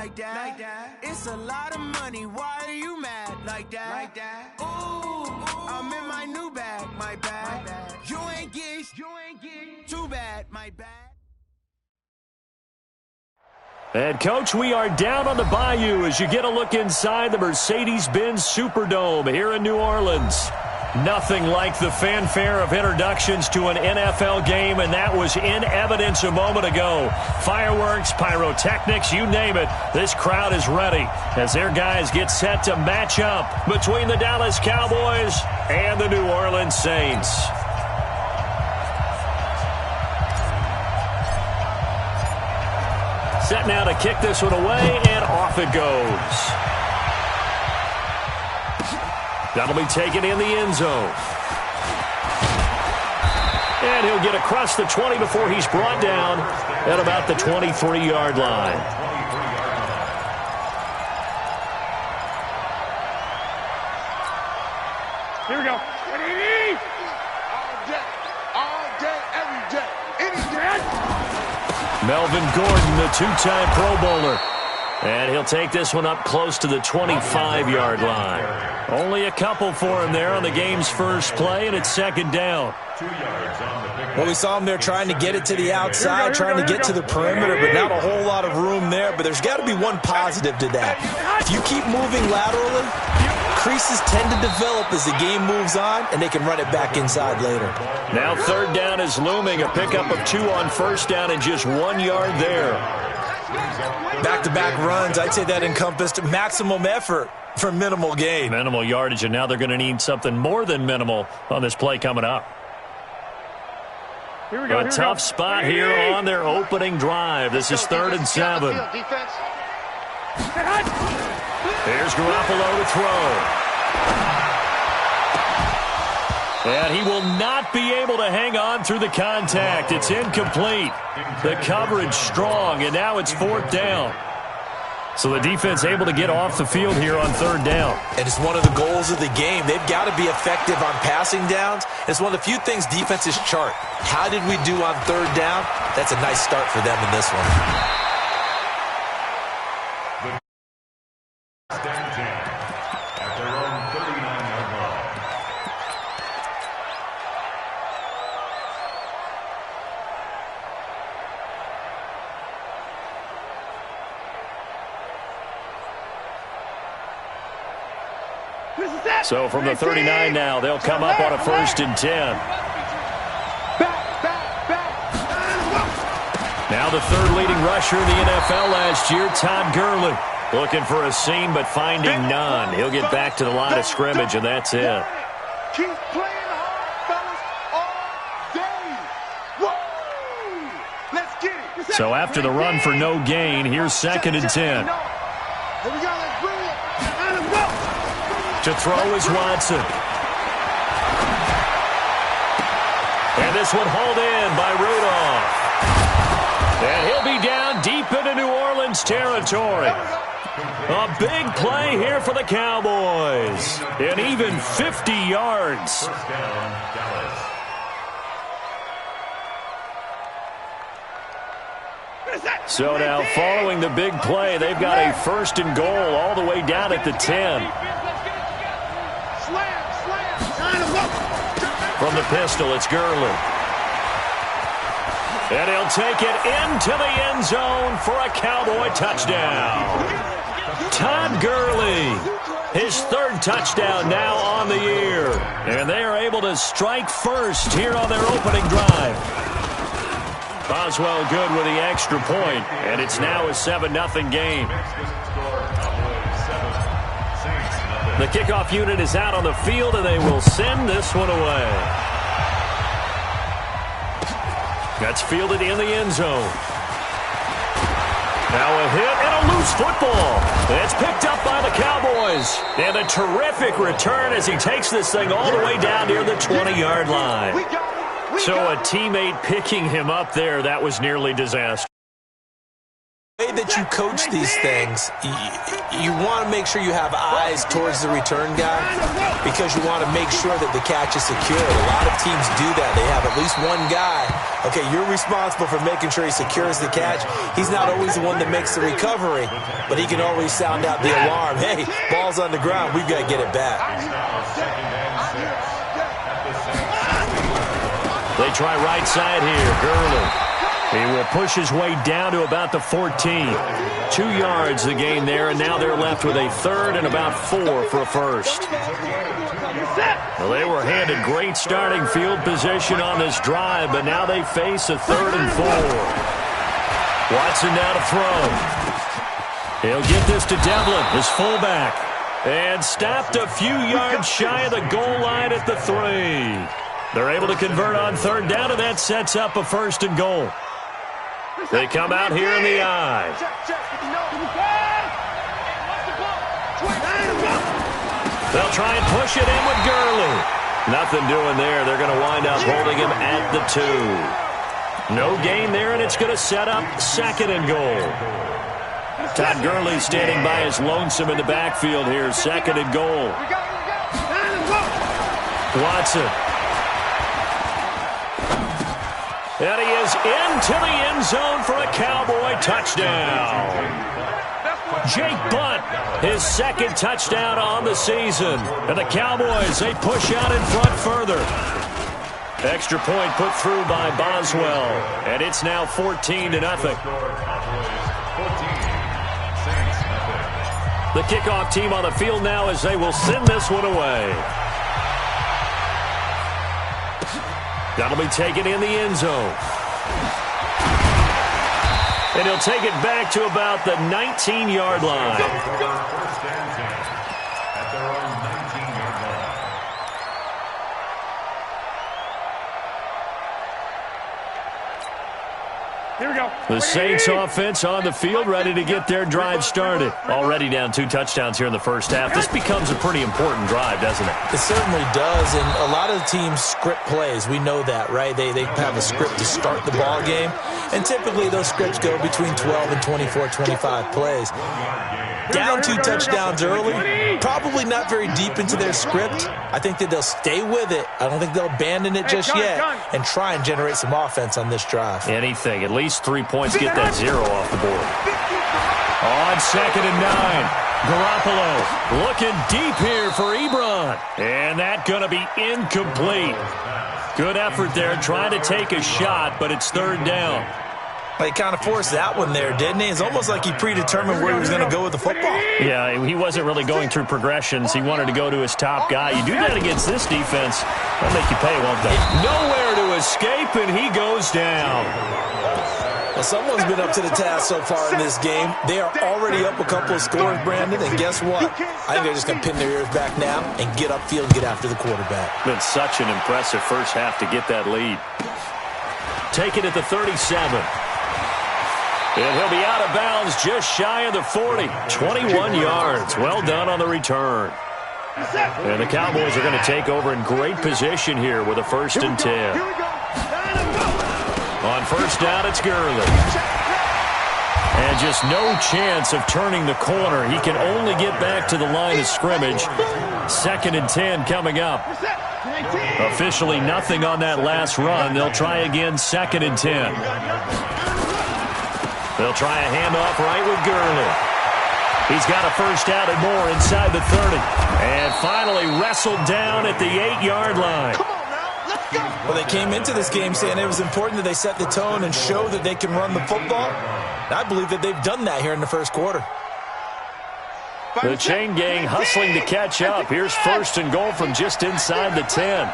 like that. It's a lot of money. Why are you mad like that? Ooh, I'm in my new bag, my bad. You ain't get too bad, my bad. And, Coach, we are down on the Bayou as you get a look inside the Mercedes-Benz Superdome here in New Orleans. Nothing like the fanfare of introductions to an NFL game, and that was in evidence a moment ago. Fireworks, pyrotechnics, you name it. This crowd is ready as their guys get set to match up between the Dallas Cowboys and the New Orleans Saints. Set now to kick this one away, and off it goes. That'll be taken in the end zone. And he'll get across the 20 before he's brought down at about the 23-yard line. Here we go. All day, every day. Any day. Melvin Gordon, the two-time Pro Bowler. And he'll take this one up close to the 25-yard line. Only a couple for him there on the game's first play, and it's second down. Well, we saw him there trying to get it to the outside, trying to get to the perimeter, but not a whole lot of room there. But there's got to be one positive to that. If you keep moving laterally, creases tend to develop as the game moves on, and they can run it back inside later. Now third down is looming. A pickup of 2 on first down and just 1 yard there. Back-to-back runs, I'd say that encompassed maximum effort for minimal gain. Minimal yardage, and now they're going to need something more than minimal on this play coming up. Here we go. A tough spot here on their opening drive. This is 3rd and 7. Here's Garoppolo to throw. And he will not be able to hang on through the contact. It's incomplete. The coverage strong, and now it's 4th down. So the defense able to get off the field here on 3rd down. And it's one of the goals of the game. They've got to be effective on passing downs. It's one of the few things defenses chart. How did we do on 3rd down? That's a nice start for them in this one. So from the 39 now, they'll come up on a 1st and 10. Now the 3rd leading rusher in the NFL last year, Todd Gurley. Looking for a seam but finding none. He'll get back to the line of scrimmage, and that's it. Keep playing hard, fellas, all day. Woo! Let's get it. So after the run for no gain, here's 2nd and 10. Here we go, let's bring it. And let's go. To throw is Watson. And this one hauled in by Rudolph. And he'll be down deep into New Orleans territory. A big play here for the Cowboys. And even 50 yards. So now following the big play, they've got a 1st and goal all the way down at the 10. From the pistol, it's Gurley. And he'll take it into the end zone for a Cowboy touchdown. Todd Gurley, his 3rd touchdown now on the year. And they are able to strike first here on their opening drive. Boswell good with the extra point, and it's now a 7-0 game. The kickoff unit is out on the field, and they will send this one away. That's fielded in the end zone. Now a hit and a loose football. It's picked up by the Cowboys. And a terrific return as he takes this thing all the way down near the 20-yard line. So a teammate picking him up there, that was nearly disastrous. The way that you coach these things, you want to make sure you have eyes towards the return guy because you want to make sure that the catch is secure. A lot of teams do that. They have at least one guy. Okay, you're responsible for making sure he secures the catch. He's not always the one that makes the recovery, but he can always sound out the alarm. Hey, ball's on the ground. We've got to get it back. They try right side here. Gurley. He will push his way down to about the 14. 2 yards the gain there, and now they're left with a third and about 4 for a first. Well, they were handed great starting field position on this drive, but now they face a 3rd and 4. Watson now to throw. He'll get this to Devlin, his fullback, and stopped a few yards shy of the goal line at the 3. They're able to convert on 3rd down, and that sets up a 1st and goal. They come out here in the eye. They'll try and push it in with Gurley. Nothing doing there. They're going to wind up holding him at the 2. No gain there, and it's going to set up 2nd and goal. Todd Gurley standing by his lonesome in the backfield here. 2nd and goal. Watson. And he is into the end zone for a Cowboy touchdown. Jake Butt, his 2nd touchdown on the season. And the Cowboys, they push out in front further. Extra point put through by Boswell. And it's now 14-0. The kickoff team on the field now as they will send this one away. That'll be taken in the end zone. And he'll take it back to about the 19-yard line. Here we go. The Saints offense on the field, ready to get their drive started. Already down 2 touchdowns here in the first half. This becomes a pretty important drive, doesn't it? It certainly does, and a lot of the teams script plays. We know that, right? They have a script to start the ball game, and typically those scripts go between 12 and 24, 25 plays. Down 2 touchdowns early, probably not very deep into their script. I think that they'll stay with it. I don't think they'll abandon it just yet and try and generate some offense on this drive. Anything. At least 3 points, get that 0 off the board. On 2nd and 9, Garoppolo looking deep here for Ebron. And that going to be incomplete. Good effort there, trying to take a shot, but it's 3rd down. He kind of forced that one there, didn't he? It's almost like he predetermined where he was going to go with the football. Yeah, he wasn't really going through progressions. He wanted to go to his top guy. You do that against this defense, they'll make you pay, won't they? Nowhere to escape, and he goes down. Well, someone's been up to the task so far in this game. They are already up a couple of scores, Brandon, and guess what? I think they're just going to pin their ears back now and get upfield and get after the quarterback. Been such an impressive first half to get that lead. Take it at the 37. And he'll be out of bounds just shy of the 40. 21 yards. Well done on the return. And the Cowboys are going to take over in great position here with a 1st and 10. On 1st down, it's Gurley. And just no chance of turning the corner. He can only get back to the line of scrimmage. 2nd and 10 coming up. Officially nothing on that last run. They'll try again 2nd and 10. They'll try a handoff right with Gurley. He's got a 1st down and more inside the 30. And finally wrestled down at the 8-yard line. Come on now, let's go. Well, they came into this game saying it was important that they set the tone and show that they can run the football. And I believe that they've done that here in the first quarter. The chain gang hustling to catch up. Here's 1st and goal from just inside the 10.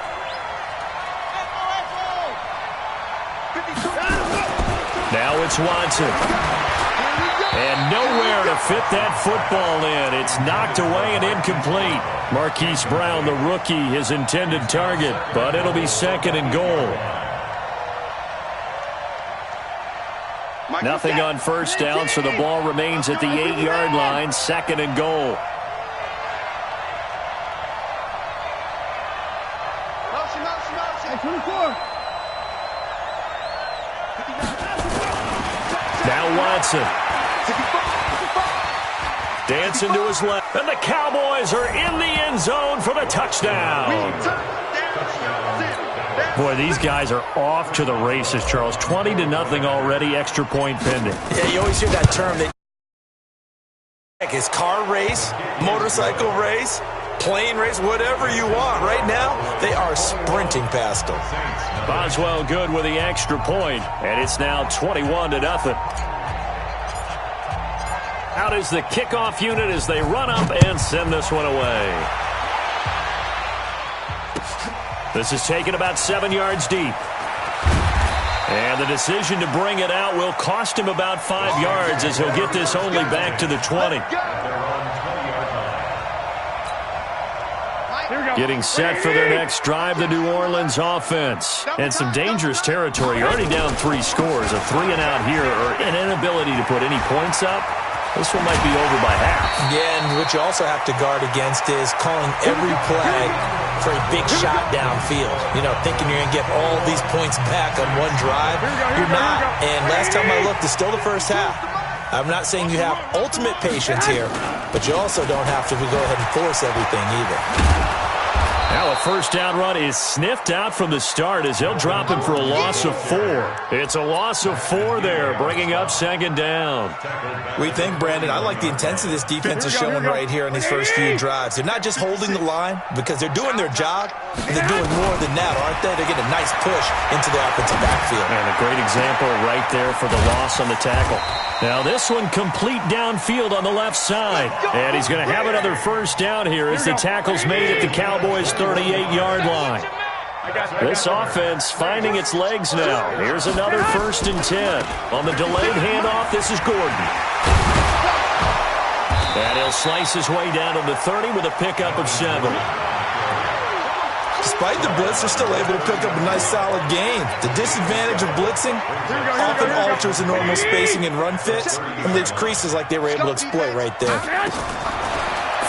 Now it's Watson. And nowhere to fit that football in. It's knocked away and incomplete. Marquise Brown, the rookie, his intended target. But it'll be 2nd and goal. Nothing on 1st down, so the ball remains at the 8-yard line. 2nd and goal. Now Watson. Dancing to his left. And the Cowboys are in the end zone for the touchdown. Boy, these guys are off to the races, Charles. 20-0 already, extra point pending. Yeah, you always hear that term. It's car race, motorcycle race, plane race, whatever you want. Right now, they are sprinting past them. Boswell good with the extra point, and it's now 21-0. Out is the kickoff unit as they run up and send this one away. This is taken about 7 yards deep. And the decision to bring it out will cost him about 5 yards as he'll get this only back to the 20. Getting set for their next drive, the New Orleans offense. And some dangerous territory. You're already down 3 scores. A 3-and-out here or an inability to put any points up. This one might be over by half. Yeah, and what you also have to guard against is calling every play for a big shot downfield. You know, thinking you're going to get all these points back on one drive. You're not. And last time I looked, it's still the first half. I'm not saying you have ultimate patience here, but you also don't have to go ahead and force everything either. Now a first down run is sniffed out from the start as they'll drop him for a loss of 4. It's a loss of 4 there, bringing up second down. We think, Brandon, I like the intensity this defense is showing right here in these first few drives. They're not just holding the line because they're doing their job. They're doing more than that, aren't they? They're getting a nice push into the offensive backfield. And a great example right there for the loss on the tackle. Now this one complete downfield on the left side. And he's going to have another first down here as the tackle's made at the Cowboys' 38-yard line. This offense finding its legs now. Here's another 1st and 10. On the delayed handoff, this is Gordon. And he'll slice his way down to the 30 with a pickup of 7. Despite the blitz, they're still able to pick up a nice solid gain. The disadvantage of blitzing often alters the normal spacing and run fits and leaves creases like they were able to exploit right there.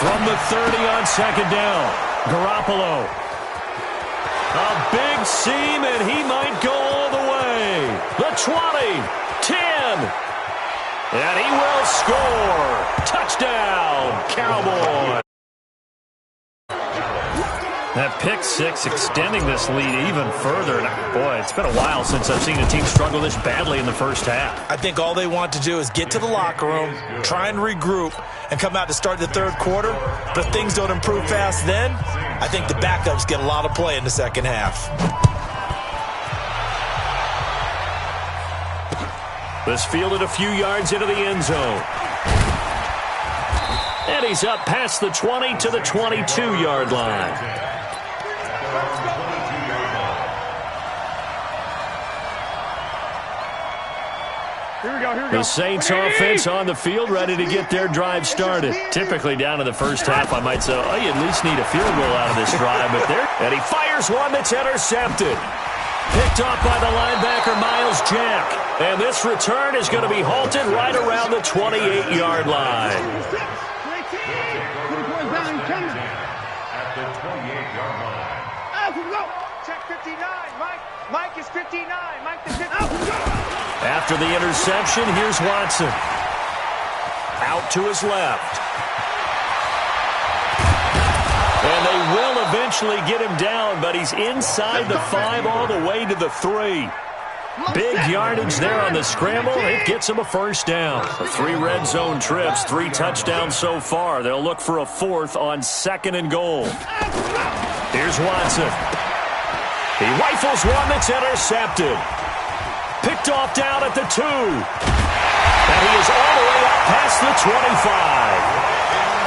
From the 30 on second down, Garoppolo. A big seam, and he might go all the way. The 20, 10, and he will score. Touchdown, Cowboys. That pick 6 extending this lead even further. And boy, it's been a while since I've seen a team struggle this badly in the first half. I think all they want to do is get to the locker room, try and regroup, and come out to start the third quarter. But if things don't improve fast then, I think the backups get a lot of play in the second half. This fielded a few yards into the end zone. And he's up past the 20 to the 22-yard line. The Saints offense on the field, ready to get their drive started. Typically down in the first half, I might say, oh, you at least need a field goal out of this drive. But there, and he fires one that's intercepted. Picked off by the linebacker, Miles Jack. And this return is going to be halted right around the 28-yard line. At the 28-yard line. Check 59. Mike is 59. Mike is 59. After the interception, here's Watson. Out to his left. And they will eventually get him down, but he's inside the 5 all the way to the 3. Big yardage there on the scramble. It gets him a first down. 3 red zone trips, 3 touchdowns so far. They'll look for a 4th on 2nd and goal. Here's Watson. He rifles one that's intercepted. Picked off down at the 2. And he is all the way up past the 25.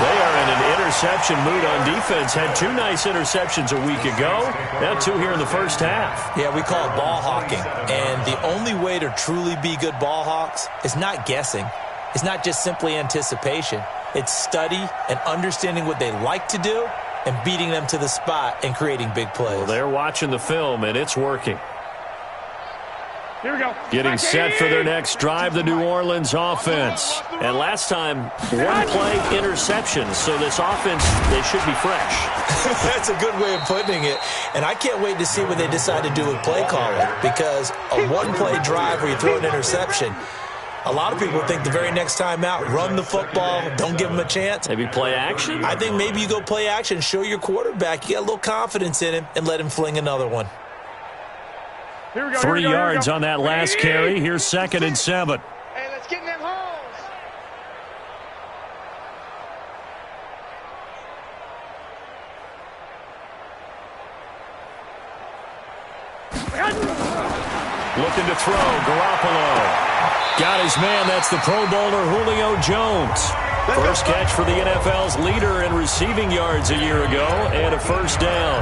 They are in an interception mood on defense. Had 2 nice interceptions a week ago. Now 2 here in the first half. Yeah, we call it ball hawking. And the only way to truly be good ball hawks is not guessing. It's not just simply anticipation. It's study and understanding what they like to do and beating them to the spot and creating big plays. Well, they're watching the film, and it's working. Here we go. Getting set for their next drive, the New Orleans offense. And last time, 1 play interception. So this offense, they should be fresh. That's a good way of putting it. And I can't wait to see what they decide to do with play calling. Because a 1-play drive where you throw an interception, A lot of people think the very next time out, run the football, don't give him a chance. Maybe play action? I think maybe you go play action, show your quarterback you got a little confidence in him, and let him fling another one. 3 yards on that last carry. Here's 2nd and 7. Hey, let's get in them holes. Looking to throw, Garoppolo. Got his man, that's the Pro Bowler Julio Jones. First catch for the NFL's leader in receiving yards a year ago, and a first down.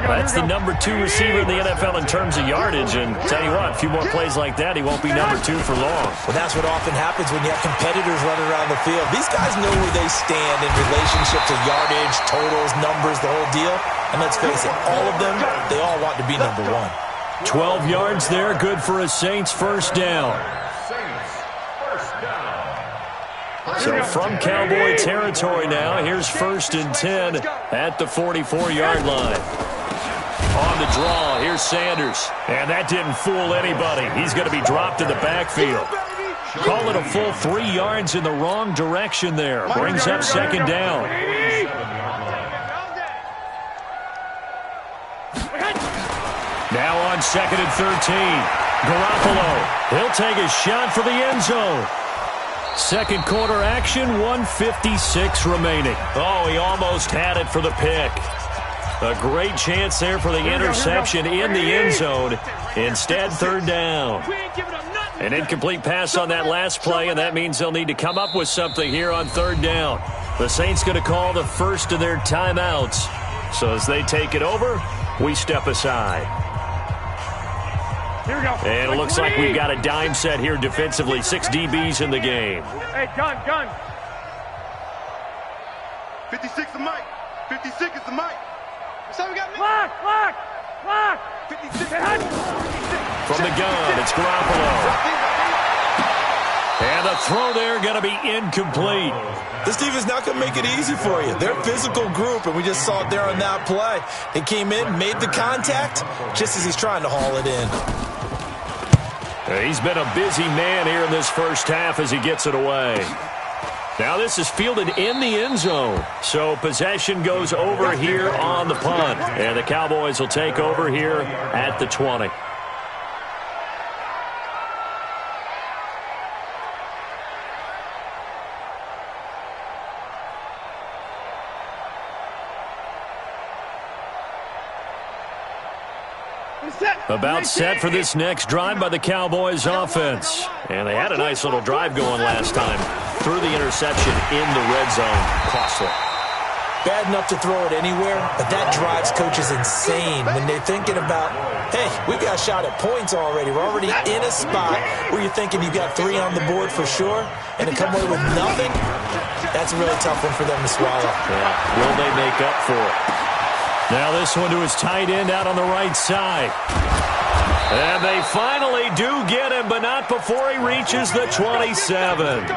That's the number 2 receiver in the NFL in terms of yardage, and tell you what, a few more plays like that, he won't be number 2 for long. Well, that's what often happens when you have competitors running around the field. These guys know where they stand in relationship to yardage, totals, numbers, the whole deal. And let's face it, all of them, they all want to be number 1. 12 yards there, good for a Saints first down. So from Cowboy territory now, here's 1st and 10 at the 44-yard line. On the draw, here's Sanders. And that didn't fool anybody. He's going to be dropped in the backfield. Call it a full 3 yards in the wrong direction there. Brings up 2nd down. Now on 2nd and 13. Garoppolo. He'll take a shot for the end zone. Second quarter action, 1:56 remaining. Oh, he almost had it for the pick. A great chance there for the interception in the end zone. Instead, 3rd down. An incomplete pass on that last play, and that means they'll need to come up with something here on 3rd down. The Saints going to call the first of their timeouts. So as they take it over, we step aside. Here we go. And it looks like we've got a dime set here defensively. 6 DBs in the game. Hey, gun. 56 the mic. 56 is the mic. So we got lock. 56. From the gun, it's Garoppolo. And the throw there going to be incomplete. This defense not going to make it easy for you. They're a physical group, and we just saw it there on that play. They came in, made the contact, just as he's trying to haul it in. He's been a busy man here in this first half as he gets it away. Now this is fielded in the end zone. So possession goes over here on the punt. And the Cowboys will take over here at the 20. About set for this next drive by the Cowboys offense. And they had a nice little drive going last time. Through the interception in the red zone. Costly. Bad enough to throw it anywhere, but that drives coaches insane when they're thinking about, hey, we've got a shot at points already. We're already in a spot where you're thinking you've got 3 on the board for sure, and to come away with nothing, that's a really tough one for them to swallow. Yeah. Will they make up for it? Now this one to his tight end out on the right side. And they finally do get him, but not before he reaches the 27.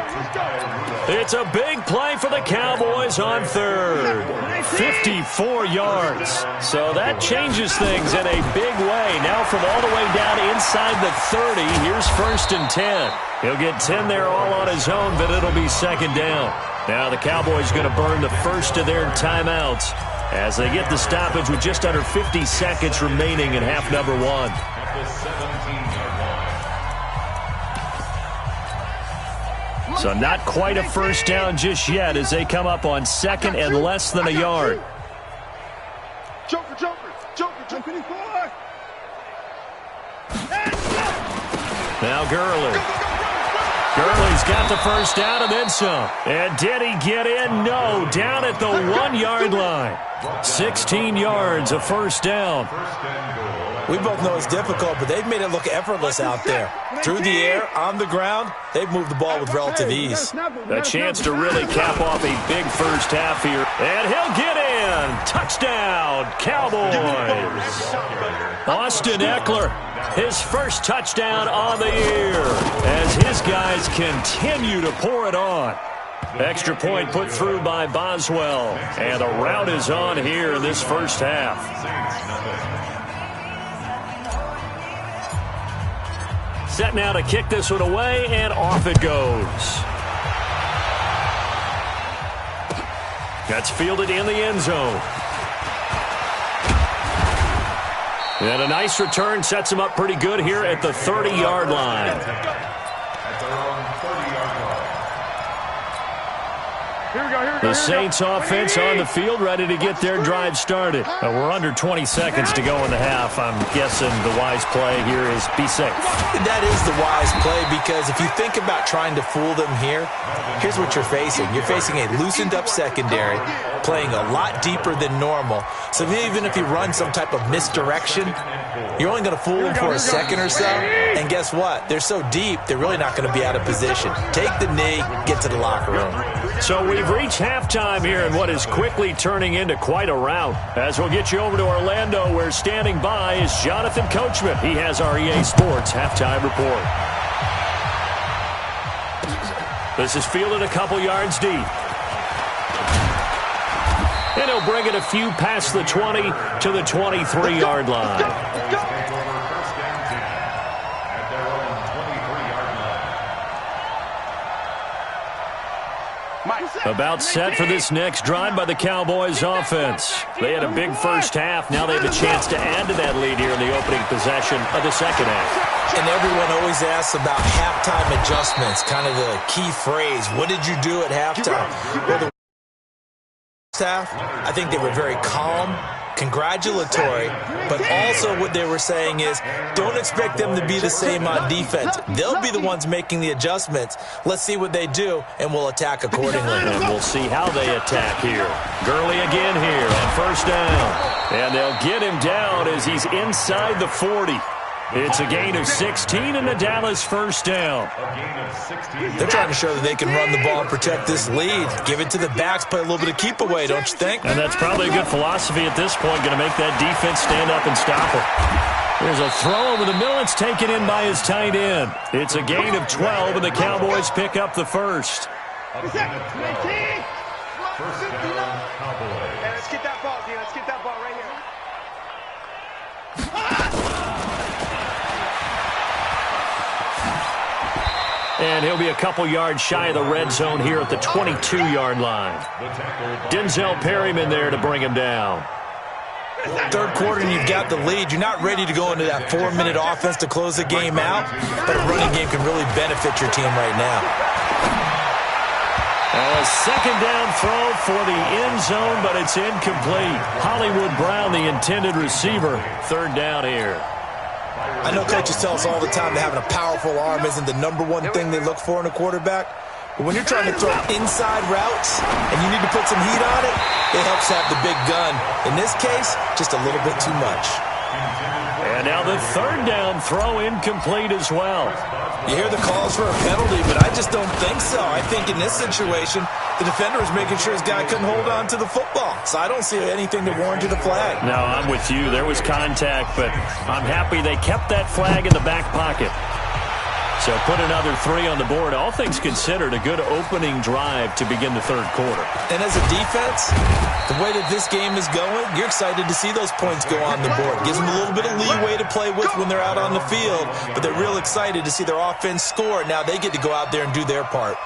It's a big play for the Cowboys on 3rd. 54 yards. So that changes things in a big way. Now from all the way down inside the 30, here's 1st and 10. He'll get 10 there all on his own, but it'll be 2nd down. Now the Cowboys going to burn the first of their timeouts as they get the stoppage with just under 50 seconds remaining in half number 1. So not quite a first down just yet as they come up on 2nd and less than a yard. Joker. Now Gurley. Gurley's got the first down and then some. And did he get in? No. Down at the 1-yard line. 16 yards, a first down. We both know it's difficult, but they've made it look effortless out there. Through the air, on the ground, they've moved the ball with relative ease. A chance to really cap off a big first half here. And he'll get in. Touchdown, Cowboys. Austin Eckler, his first touchdown on the year as his guys continue to pour it on. Extra point put through by Boswell. And the rout is on here in this first half. Set now to kick this one away, and off it goes. That's fielded in the end zone. And a nice return sets him up pretty good here at the 30-yard line. The Saints offense on the field, ready to get their drive started. We're under 20 seconds to go in the half. I'm guessing the wise play here is be safe. That is the wise play, because if you think about trying to fool them here, here's what you're facing. You're facing a loosened up secondary, playing a lot deeper than normal. So even if you run some type of misdirection, you're only going to fool them for a second or so. And guess what? They're so deep, they're really not going to be out of position. Take the knee, get to the locker room. So we've reached halftime here in what is quickly turning into quite a rout. As we'll get you over to Orlando, where standing by is Jonathan Coachman. He has our EA Sports halftime report. This is fielded a couple yards deep. And he'll bring it a few past the 20 to the 23-yard line. About set for this next drive by the Cowboys offense. They had a big first half. Now they have a chance to add to that lead here in the opening possession of the second half. And everyone always asks about halftime adjustments, kind of the key phrase. What did you do at halftime? Well, the first half, I think they were very calm, congratulatory, but also what they were saying is don't expect them to be the same on defense. They'll be the ones making the adjustments. Let's see what they do, and we'll attack accordingly. And we'll see how they attack here. Gurley again here on first down. And they'll get him down as he's inside the 40. It's a gain of 16 and the Dallas first down. They're trying to show that they can run the ball and protect this lead. Give it to the backs, play a little bit of keep away, don't you think? And that's probably a good philosophy at this point, going to make that defense stand up and stop it. There's a throw over the middle. It's taken in by his tight end. It's a gain of 12, and the Cowboys pick up the first. First down, Cowboys. Let's get that ball, D. Let's get that ball right here. And he'll be a couple yards shy of the red zone here at the 22-yard line. Denzel Perryman there to bring him down. Third quarter and you've got the lead. You're not ready to go into that 4-minute offense to close the game out, but a running game can really benefit your team right now. A second down throw for the end zone, but it's incomplete. Hollywood Brown, the intended receiver. Third down here. I know coaches tell us all the time that having a powerful arm isn't the #1 thing they look for in a quarterback. But when you're trying to throw inside routes and you need to put some heat on it, it helps have the big gun. In this case, just a little bit too much. And now the third down throw incomplete as well. You hear the calls for a penalty, but I just don't think so. I think in this situation, the defender was making sure his guy couldn't hold on to the football. So I don't see anything that warranted a flag. No, I'm with you. There was contact, but I'm happy they kept that flag in the back pocket. So put another 3 on the board. All things considered, a good opening drive to begin the third quarter. And as a defense, the way that this game is going, you're excited to see those points go on the board. Gives them a little bit of leeway to play with when they're out on the field, but they're real excited to see their offense score. Now they get to go out there and do their part.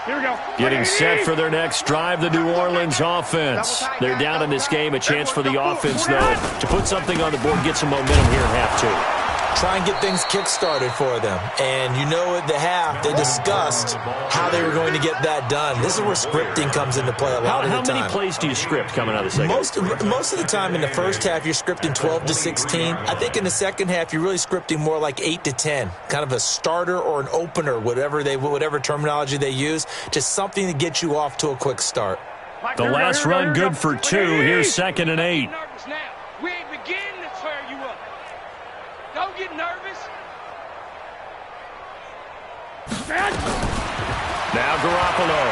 Here we go. Getting set for their next drive, the New Orleans offense. They're down in this game. A chance for the offense, though, to put something on the board, get some momentum here in half 2. Try and get things kick-started for them. And you know at the half, they discussed how they were going to get that done. This is where scripting comes into play a lot of the time. How many plays do you script coming out of the second? Most of the time in the first half, you're scripting 12 to 16. I think in the second half, you're really scripting more like 8 to 10. Kind of a starter or an opener, whatever terminology they use. Just something to get you off to a quick start. The last run good for 2. Here's 2nd and 8. We ain't beginning to tear you up. Don't get nervous. Now Garoppolo.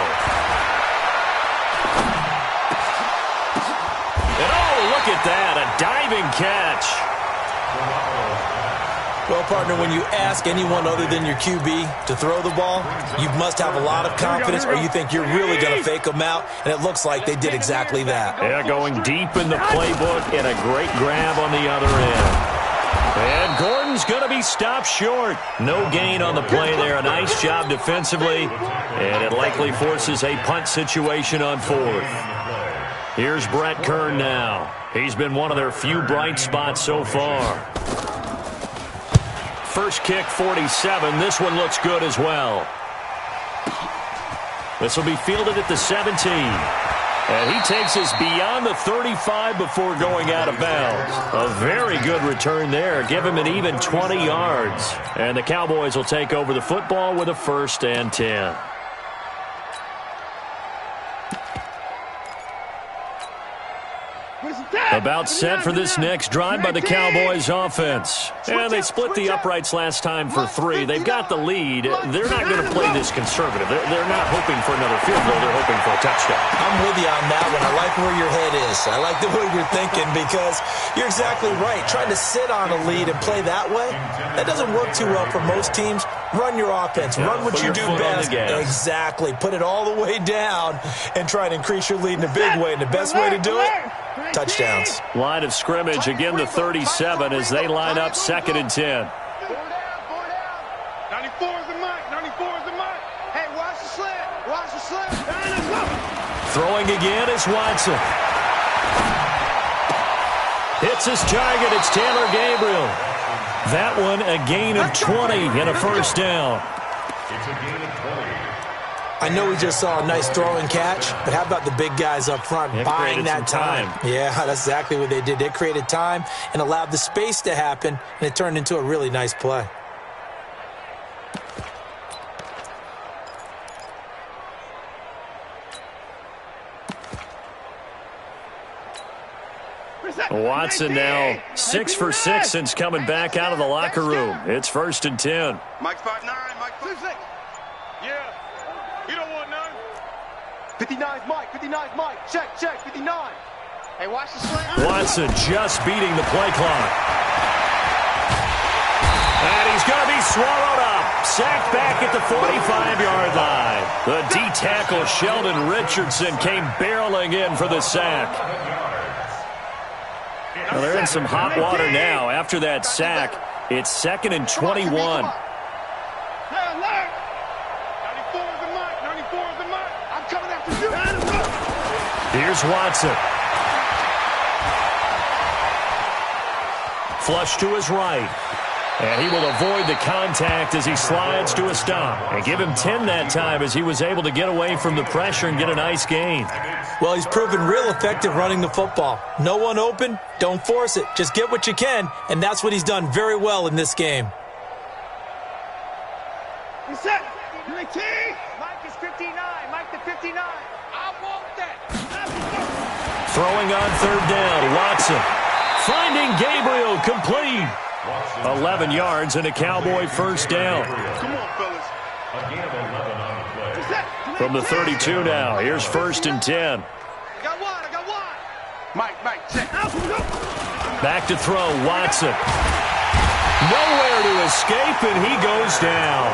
And oh, look at that, a diving catch. Well, partner, when you ask anyone other than your QB to throw the ball, you must have a lot of confidence or you think you're really going to fake them out, and it looks like they did exactly that. Yeah, going deep in the playbook and a great grab on the other end. And Gordon one's going to be stopped short. No gain on the play there. A nice job defensively, and it likely forces a punt situation on fourth. Here's Brett Kern now. He's been one of their few bright spots so far. First kick, 47. This one looks good as well. This will be fielded at the 17. And he takes us beyond the 35 before going out of bounds. A very good return there. Give him an even 20 yards. And the Cowboys will take over the football with a 1st and 10. About set for this next drive by the Cowboys offense. And they split the uprights last time for 3. They've got the lead. They're not going to play this conservative. They're not hoping for another field goal. They're hoping for a touchdown. I'm with you on that one. I like where your head is. I like the way you're thinking because you're exactly right. Trying to sit on a lead and play that way, that doesn't work too well for most teams. Run your offense. Run what you do best. Exactly. Put it all the way down and try to increase your lead in a big way. And the best way to do it, touchdowns. Line of scrimmage, again the 37 as they line up 2nd and 10. 94 is the mic. 94 is the mic. Hey, watch the slant. Watch the slant. Hey, let's go. Throwing again is Watson. Hits his target. It's Taylor Gabriel. That one a gain of 20 and a 1st down. It's a gain of 20. I know we just saw a nice throw and catch, but how about the big guys up front buying that time? Yeah, that's exactly what they did. They created time and allowed the space to happen, and it turned into a really nice play. Watson now 6 for 6 since coming back out of the locker room. It's 1st and 10. Mike 5'9", Mike 5'6". Yeah. You don't want none. 59's Mike, 59's Mike. Check, 59. Hey, watch the slant. Watson just beating the play clock. And he's going to be swallowed up. Sacked back at the 45-yard line. The D-tackle Sheldon Richardson came barreling in for the sack. Well, they're in some hot water now. After that sack, it's 2nd and 21. Here's Watson. Flush to his right. And he will avoid the contact as he slides to a stop. And give him 10 that time as he was able to get away from the pressure and get a nice gain. Well, he's proven real effective running the football. No one open, don't force it. Just get what you can, and that's what he's done very well in this game. He's set. Mike is 59. Mike the 59. I want that. Throwing on 3rd down, Watson. Finding Gabriel, complete. 11 yards and a Cowboy 1st down. Come on, fellas. From the 32 now, here's 1st and 10. I got one. Mike, check. Back to throw, Watson. Nowhere to escape, and he goes down.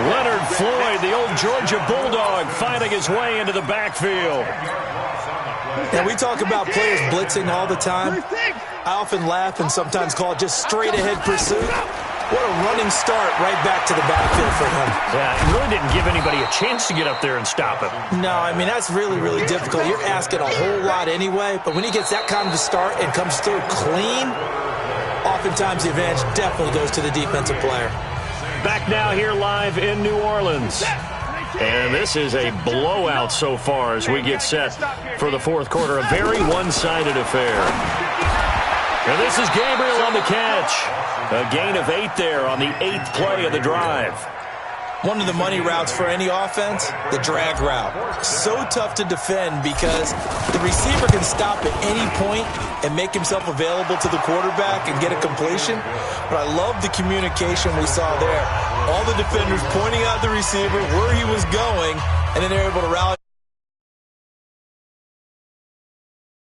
Leonard Floyd, the old Georgia Bulldog, finding his way into the backfield. And we talk about players blitzing all the time. I often laugh and sometimes call it just straight-ahead pursuit. What a running start right back to the backfield for him. Yeah, it really didn't give anybody a chance to get up there and stop him. No, I mean, that's really, really difficult. You're asking a whole lot anyway, but when he gets that kind of a start and comes through clean, oftentimes the advantage definitely goes to the defensive player. Back now here live in New Orleans. And this is a blowout so far as we get set for the 4th quarter. A very one-sided affair. And this is Gabriel on the catch. A gain of 8 there on the 8th play of the drive. One of the money routes for any offense, the drag route. So tough to defend because the receiver can stop at any point and make himself available to the quarterback and get a completion. But I love the communication we saw there. All the defenders pointing out the receiver, where he was going, and then they're able to rally